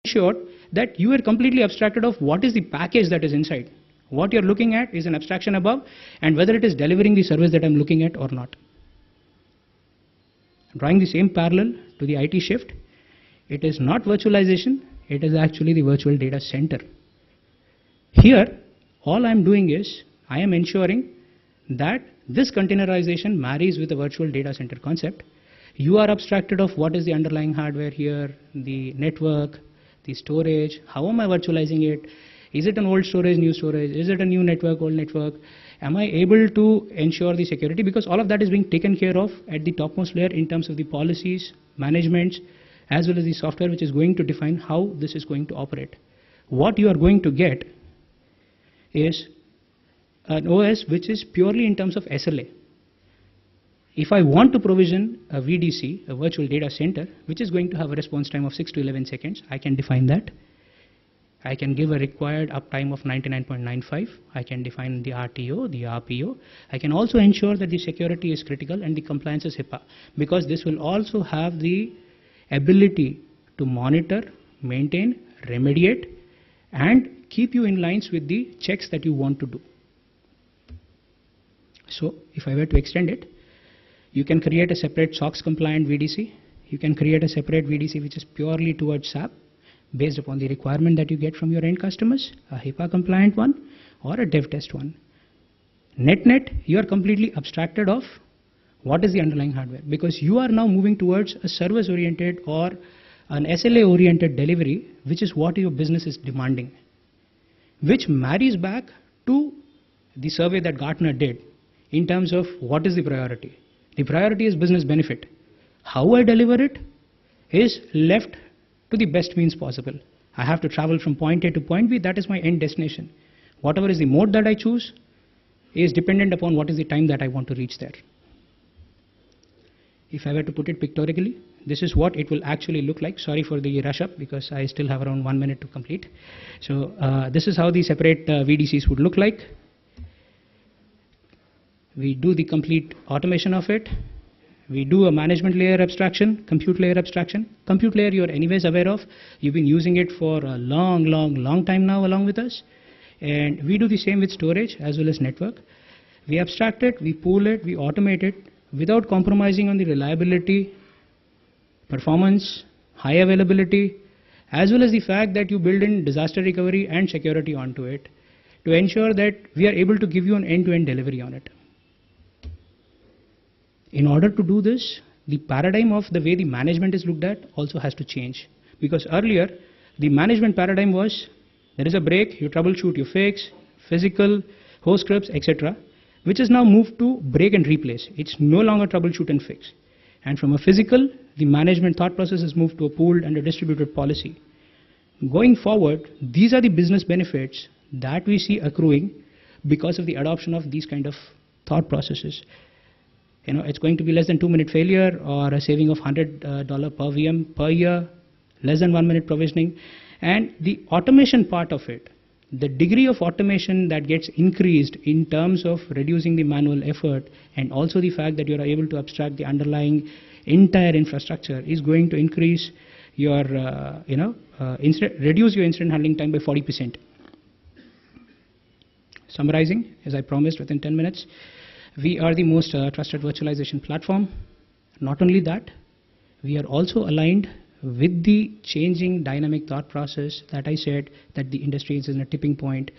ensure that you are completely abstracted of what is the package that is inside. What you're looking at is an abstraction above, and whether it is delivering the service that I'm looking at or not. Drawing the same parallel to the IT shift, it is not virtualization, it is actually the virtual data center. Here, all I'm doing is, I am ensuring that this containerization marries with the virtual data center concept. You are abstracted of what is the underlying hardware here, the network, the storage, how am I virtualizing it? Is it an old storage, new storage? Is it a new network, old network? Am I able to ensure the security? Because all of that is being taken care of at the topmost layer in terms of the policies, managements, as well as the software which is going to define how this is going to operate. What you are going to get is an OS which is purely in terms of SLA. If I want to provision a VDC, a virtual data center, which is going to have a response time of 6 to 11 seconds, I can define that. I can give a required uptime of 99.95. I can define the RTO, the RPO. I can also ensure that the security is critical and the compliance is HIPAA, because this will also have the ability to monitor, maintain, remediate, and keep you in lines with the checks that you want to do. So if I were to extend it, you can create a separate SOX compliant VDC. You can create a separate VDC which is purely towards SAP based upon the requirement that you get from your end customers, a HIPAA compliant one or a dev test one. Net, you are completely abstracted of what is the underlying hardware, because you are now moving towards a service oriented or an SLA oriented delivery, which is what your business is demanding, which marries back to the survey that Gartner did in terms of what is the priority. The priority is business benefit. How I deliver it is left to the best means possible. I have to travel from point A to point B, that is my end destination. Whatever is the mode that I choose is dependent upon what is the time that I want to reach there. If I were to put it pictorially, this is what it will actually look like. Sorry for the rush up, because I still have around 1 minute to complete. So this is how the separate VDCs would look like. We do the complete automation of it. We do a management layer abstraction, compute layer abstraction. Compute layer you are anyways aware of. You've been using it for a long time now along with us. And we do the same with storage as well as network. We abstract it, we pool it, we automate it without compromising on the reliability, performance, high availability, as well as the fact that you build in disaster recovery and security onto it to ensure that we are able to give you an end-to-end delivery on it. In order to do this, the paradigm of the way the management is looked at also has to change. Because earlier, the management paradigm was, there is a break, you troubleshoot, you fix, physical, host scripts, etc., which is now moved to break and replace. It's no longer troubleshoot and fix. And from a physical, the management thought process is moved to a pooled and a distributed policy. Going forward, these are the business benefits that we see accruing because of the adoption of these kind of thought processes. You know, it's going to be less than 2-minute failure or a saving of $100 per VM per year, less than 1 minute provisioning. And the automation part of it, the degree of automation that gets increased in terms of reducing the manual effort, and also the fact that you are able to abstract the underlying entire infrastructure, is going to increase your, reduce your incident handling time by 40%. Summarizing, as I promised within 10 minutes, we are the most trusted virtualization platform. Not only that, we are also aligned with the changing dynamic thought process that I said that the industry is in a tipping point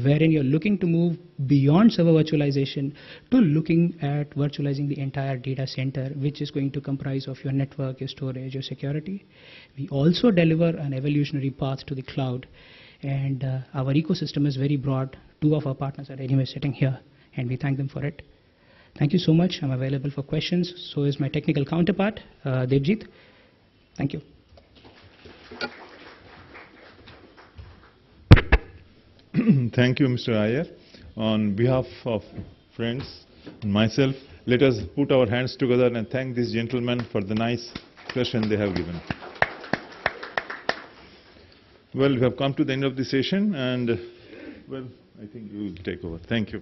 wherein you're looking to move beyond server virtualization to looking at virtualizing the entire data center, which is going to comprise of your network, your storage, your security. We also deliver an evolutionary path to the cloud, and our ecosystem is very broad. 2 of our partners are anyway sitting here, and we thank them for it. Thank you so much. I'm available for questions. So is my technical counterpart, Devjit. Thank you. Thank you, Mr. Iyer. On behalf of friends and myself, let us put our hands together and thank these gentlemen for the nice session they have given. Well, we have come to the end of the session, and well, I think you will take over. Thank you.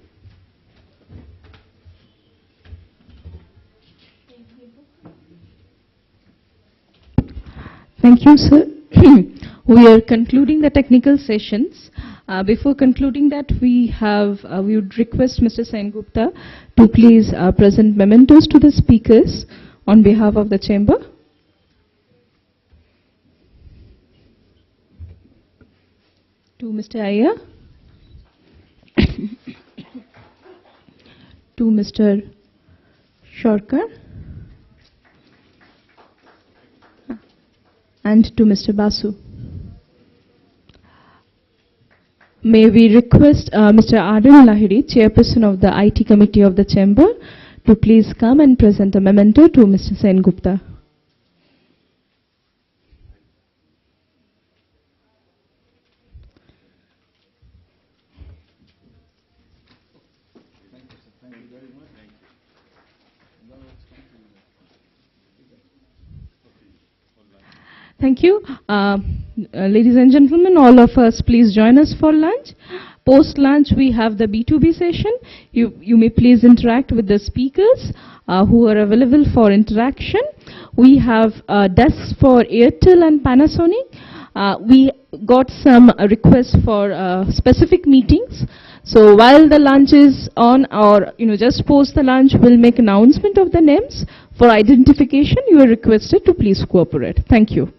Thank you, sir. We are concluding the technical sessions. Before concluding that, we would request Mr. Sengupta to please present mementos to the speakers on behalf of the chamber. To Mr. Iyer, to Mr. Shorkar, and to Mr. Basu. May we request Mr. Adil Lahiri, Chairperson of the IT Committee of the Chamber, to please come and present a memento to Mr. Sengupta. Thank you. Ladies and gentlemen, all of us, please join us for lunch. Post lunch, we have the B2B session. You may please interact with the speakers who are available for interaction. We have desks for Airtel and Panasonic. We got some requests for specific meetings. So while the lunch is on, or just post the lunch, we'll make announcement of the names. For identification, you are requested to please cooperate. Thank you.